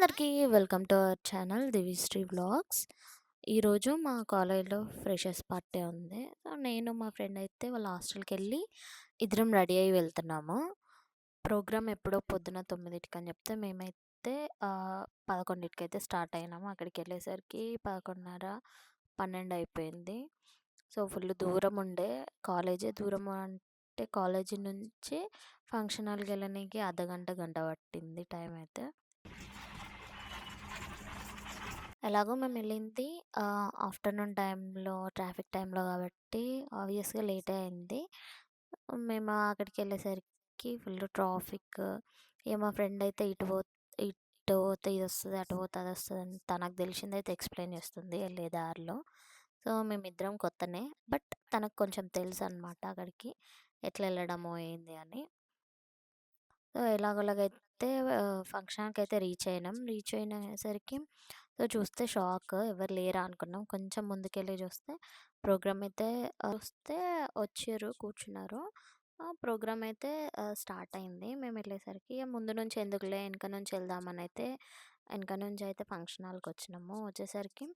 అందరికీ welcome to our channel Divisri vlogs. ఈరోజు మా కాలేజ్‌లో ఫ్రెషర్స్ పార్టీ ఉంది. సో, నేను మా ఫ్రెండ్ అయితే వాళ్ళ హాస్టల్‌కెళ్ళి ఇద్దరం రెడీ అయ్యి వెళ్తున్నాము. ప్రోగ్రామ్ ఎప్పుడో పొద్దున 9కి అని చెప్తే మేమైతే 11కి స్టార్ట్ అయినాము. అక్కడికెళ్ళేసరికి 11:30, 12 అయిపోయింది. సో, ఫుల్ దూరం ఉండే దూరం అంటే కాలేజీ నుంచి ఫంక్షన్ హాల్‌కి వెళ్ళనీకి అర్ధగంట, గంట పట్టింది టైం అయితే. ఎలాగో మేమెళ్ళింది ఆఫ్టర్‌నూన్ టైంలో, ట్రాఫిక్ టైంలో కాబట్టి ఆబ్వియస్‌గా లేటే అయింది. మేము అక్కడికెళ్ళేసరికి ఫుల్ ట్రాఫిక్. ఇగ మా ఫ్రెండ్ అయితే ఇటు పోతే ఇదొస్తది, అటు పోతే అదొస్తదని తనకు తెలిసిందైతే ఎక్స్‌ప్లెయిన్ చేస్తుంది ఎళ్ళే దారిలో. సో, మేమిద్దరం కొత్తనే. బట్ తనకు కొంచెం తెలుసనమాట అక్కడికి ఎట్లా ఎళ్ళడమో ఏంది అని. సో, ఎలాగోలాగైతే ఫంక్షన్‌కైతే రీచ్ అయినాం. రీచ్ అయినసరికి సో, చూస్తే షాక్. ఎవరు లేరా అనుకున్నాం. కొంచెం ముందుకెళ్ళి చూస్తే ప్రోగ్రామ్ అయితే వస్తే వచ్చిర్రు, కూర్చున్నారు. ప్రోగ్రామ్ అయితే స్టార్ట్ అయింది. మేమెళ్ళేసరికి ముందు నుంచి ఎందుకులే ఎనక నుంచి వెళ్దామనైతే ఎనక నుంచయితే ఫంక్షన్ హాల్‌కొచ్చినాము. వచ్చేసరికి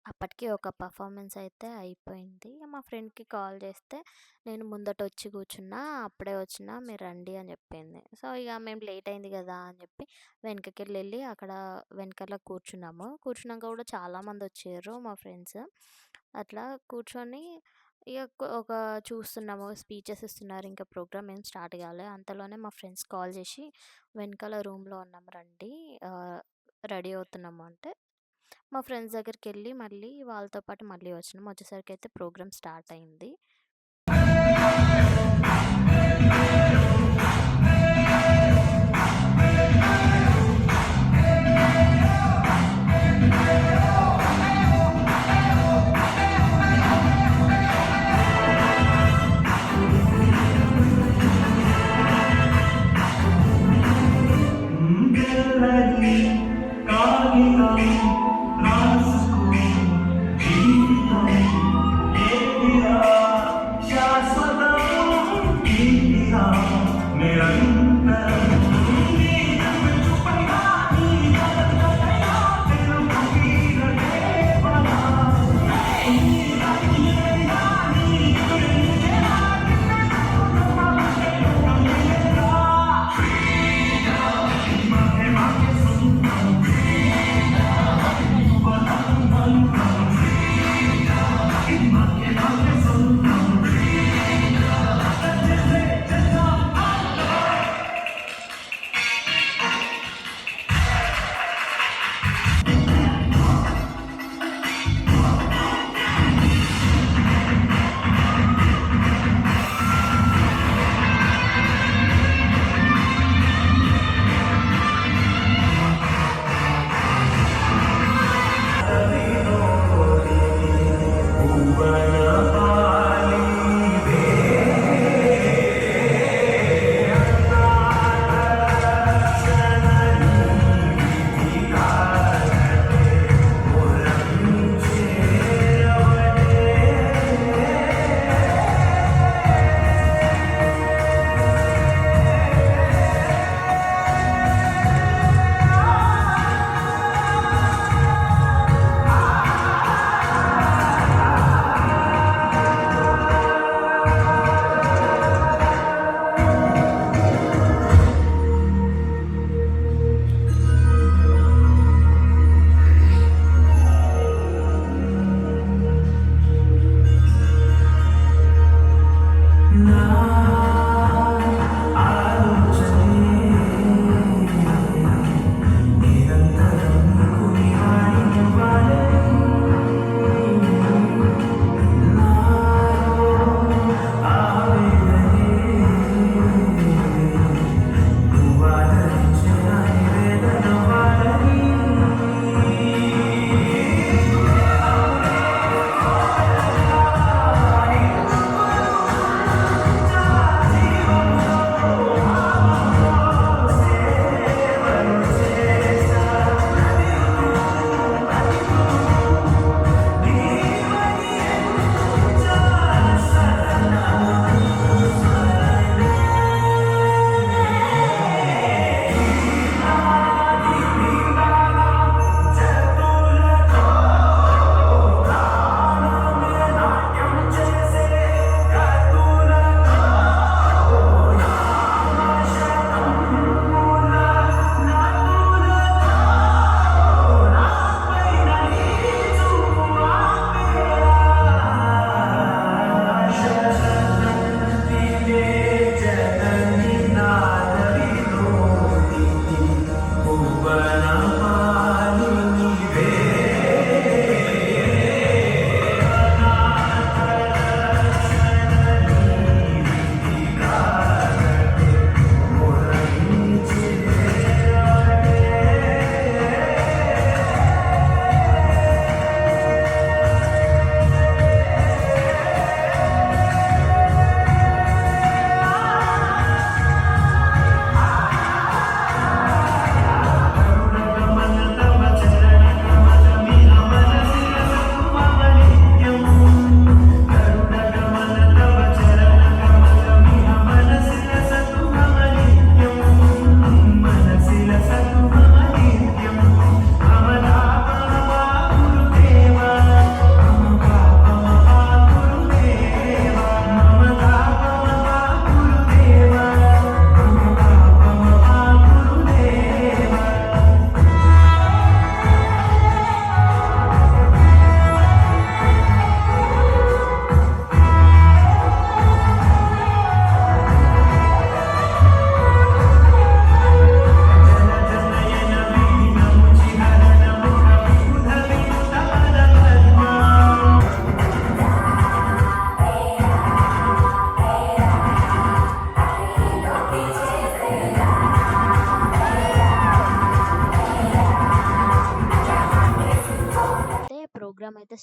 అప్పటికి ఒక పర్ఫార్మెన్స్ అయితే అయిపోయింది. మా ఫ్రెండ్‌కి కాల్ చేస్తే నేను ముందటొచ్చి కూర్చున్నా, అప్పుడే వచ్చినా మీరు రండి అని చెప్పింది. సో, ఇక మేము లేట్ అయింది కదా అని చెప్పి వెనకకెళ్ళి అక్కడ వెనకాల కూర్చున్నాము. కూర్చున్నాక కూడా చాలామంది వచ్చిర్రు మా ఫ్రెండ్స్. అట్లా కూర్చొని ఇక ఒక చూస్తున్నాము, స్పీచెస్ ఇస్తున్నారు. ఇంకా ప్రోగ్రామ్ ఏం స్టార్ట్ కాలే. అంతలోనే మా ఫ్రెండ్స్ కాల్ చేసి వెనకాల రూమ్‌లో ఉన్నాం రండి, రెడీ అవుతున్నాము అంటే మా ఫ్రెండ్స్ దగ్గరికెళ్ళి మళ్ళీ వాళ్ళతో పాటు మళ్ళీ వచ్చినాం. వచ్చేసరికయితే ప్రోగ్రామ్ స్టార్ట్ అయింది. గెల్లది కాగితం రాసుకో జీవితం ఏదిరా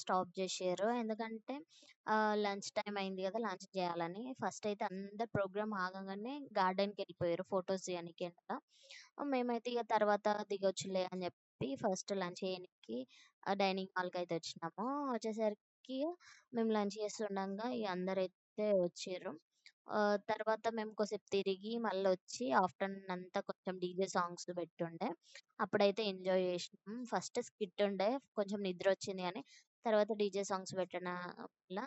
స్టాప్ జేషిర్రు. ఎందుకంటే లంచ్ టైమ్ అయింది గదా! లంచ్ జేయాలని. ఫస్ట్ అయితే అందరు ప్రోగ్రామ్ ఆగంగానే గార్డెన్‌కెళ్ళిపోయారు ఫోటోస్ దిగనీకి ఎనక. మేమైతే ఇగ తర్వాత దిగొచ్చులే అని జెప్పి ఫస్ట్ లంచ్ చేయనీకి డైనింగ్ హాల్‌కయితే వచ్చినాము. వచ్చేసరికి మేము లంచ్ చేస్తుండంగా ఇగ అందరైతే వచ్చిర్రు. తర్వాత మేము కొద్దిసేపు తిరిగి మళ్ళొచ్చి ఆఫ్టర్‌నూన్ అంతా కొంచెం డీజే సాంగ్స్ పెట్టుండే. అప్పుడైతే ఎంజాయ్ చేసినాం. ఫస్ట్ స్కిట్ ఉండే. కొంచెం నిద్రొచ్చింది గానీ, తర్వాత డీజే సాంగ్స్ పెట్టడం వల్ల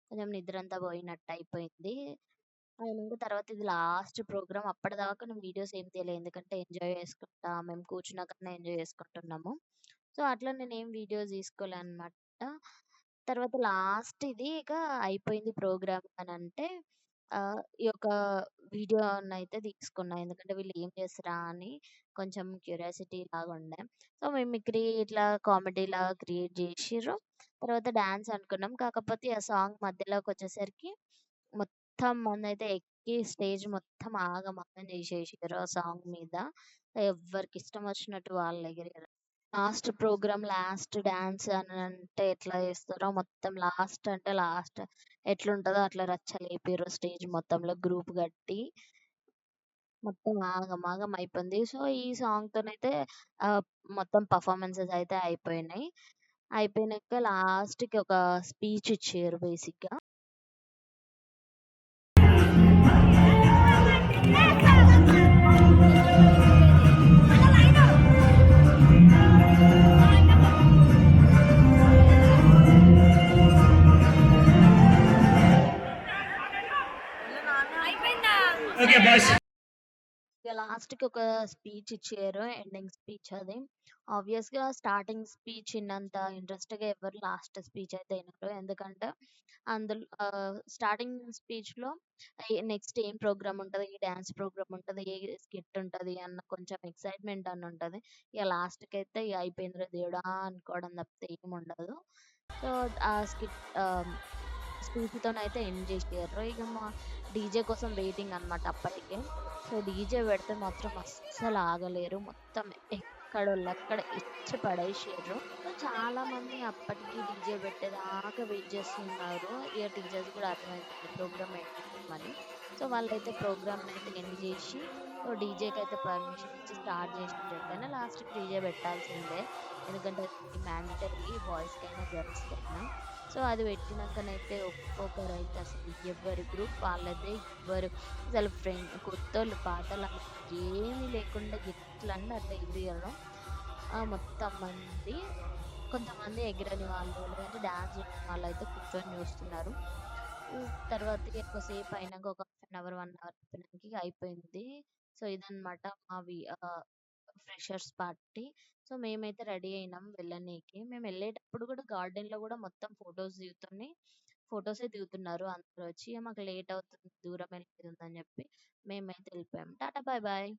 కొంచెం నిద్రంతా పోయినట్టయిపోయింది. అయినంక తర్వాత ఇది లాస్ట్ ప్రోగ్రామ్. అప్పటిదాకా నేను వీడియోస్ ఏం తీయలే. ఎందుకంటే ఎంజాయ్ చేసుకుంటా మేము కూర్చున్నాకనే ఎంజాయ్ చేసుకుంటున్నాము. సో, అట్లా నేనేం వీడియోస్ తీసుకోలే అన్నమాట. తర్వాత లాస్ట్ ఇది ఇక అయిపోయింది ప్రోగ్రామ్ అనంటే ఈ యొక్క వీడియోనైతే తీసుకున్నా. ఎందుకంటే వీళ్ళు ఏం చేస్తుర్రా అని కొంచెం క్యూరియాసిటీ లాగుండే. సో, మిమిక్రీ ఇట్లా కామెడీలాగా క్రియేట్ జేషిర్రు. తర్వాత డాన్స్ అనుకున్నాం. కాకపోతే ఆ సాంగ్ మధ్యలోకొచ్చేసరికి మొత్తం మందైతే ఎక్కి స్టేజ్ మొత్తం ఆగమాగం చేసేసిర్రు ఆ సాంగ్ మీద. ఎవ్వరికిష్టం వచ్చినట్టు వాళ్ళు ఎగిరారు. లాస్ట్ ప్రోగ్రామ్, లాస్ట్ డాన్స్ అనంటే ఎట్లా చేస్తారో మొత్తం లాస్ట్ అంటే లాస్ట్ ఎట్లుంటదో అట్లా రచ్చ లేపిర్రు స్టేజ్ మొత్తంలో గ్రూప్ గట్టి. మొత్తం ఆగమాగం అయిపోయింది. సో, ఈ సాంగ్‌తోనైతే ఆహ్, మొత్తం పెర్ఫార్మన్సెస్ అయితే అయిపోయినాయి. అయిపోయినాక లాస్ట్‌కి ఒక స్పీచ్ ఇచ్చిర్రు బేసిక్‌గా. Okay, boys. ఇగ లాస్ట్‌కి ఒక స్పీచ్ ఇచ్చారు. ఎండింగ్ స్పీచ్ అది. ఆబ్వియస్‌గా స్టార్టింగ్ స్పీచ్ ఇన్నంత ఇంట్రెస్ట్‌గా ఎవరు లాస్ట్ స్పీచ్ అయితే ఇనరు. ఎందుకంటే అందులో స్టార్టింగ్ స్పీచ్‌లో నెక్స్ట్ ఏం ప్రోగ్రామ్ ఉంటది, ఏ డాన్స్ ప్రోగ్రామ్ ఉంటది, ఏ స్కిట్ ఉంటది అన్న కొంచెం ఎక్సైట్‌మెంట్ అని ఉంటది. ఇగ లాస్ట్‌కైతే ఇగ అయిపోయిందిరా దేవుడా అనుకోవడం తప్పితే ఏముండదు. సో, ఆ స్పీచ్‌తోనైతే ఎండ్ జేషిర్రు. ఇగ మా డీజే కోసం వెయిటింగ్ అన్నమాట అప్పటికే. సో, డీజే పెడితే మాత్రం అస్సలు ఆగలేరు. మొత్తం ఎక్కడోళ్ళక్కడ ఇచ్చి పడేషిర్రు. సో, చాలామంది అప్పటికి డీజే పెట్టేదాకా వెయిట్ చేస్తున్నారు. ఇగ టీచర్స్ గూడా అర్థమైపోయింది ప్రోగ్రామ్ ఎండ్ అయితుందని. సో, వాళ్ళైతే ప్రోగ్రామ్‌నైతే ఎండ్ జేషి డీజేకైతే పర్మిషన్ ఇచ్చి స్టార్ట్ చేషిర్రు. ఎట్లైనా లాస్ట్‌కి డీజే పెట్టాల్సిందే. ఎందుకంటే అది మ్యాండేటరీ బాయ్స్‌కైనా, గర్ల్స్‌కైనా. సో, అది పెట్టినంకనైతే ఒక్కొక్కరైతే అసలు ఎవరి గ్రూప్ వాళ్ళదే. ఎవ్వరు అసలు కొత్తోళ్ళు పాతోళ్ళు ఏమీ లేకుండా ఎట్లంటే అట్లా ఎగిరియ్యడం. మొత్తం మంది కొంతమంది ఎగరని వాళ్ళు, లేదంటే డాన్స్ చేసిన వాళ్ళైతే కూర్చొని చూస్తున్నారు. తర్వాతకి ఎక్కువసేపు అయినంక ఒక హాఫ్ అన్ అవర్, 1 అవర్ అయిపోయినంక ఇగ అయిపోయింది. సో, ఇదనమాట మావి ఫ్రెషర్స్ పార్టీ. సో, మేమైతే రెడీ అయినాం వెళ్ళనీకి. మేమెళ్ళేటప్పుడు గూడా గార్డెన్‌లో గూడా మొత్తం ఫోటోసే దిగుతున్నారు అందరొచ్చి. ఇగ మాకు లేట్ అవుతుంది, దూరం ఎళ్ళేదుందని జెప్పి మేమైతే ఎళ్ళిపోయాం. Tata bye bye.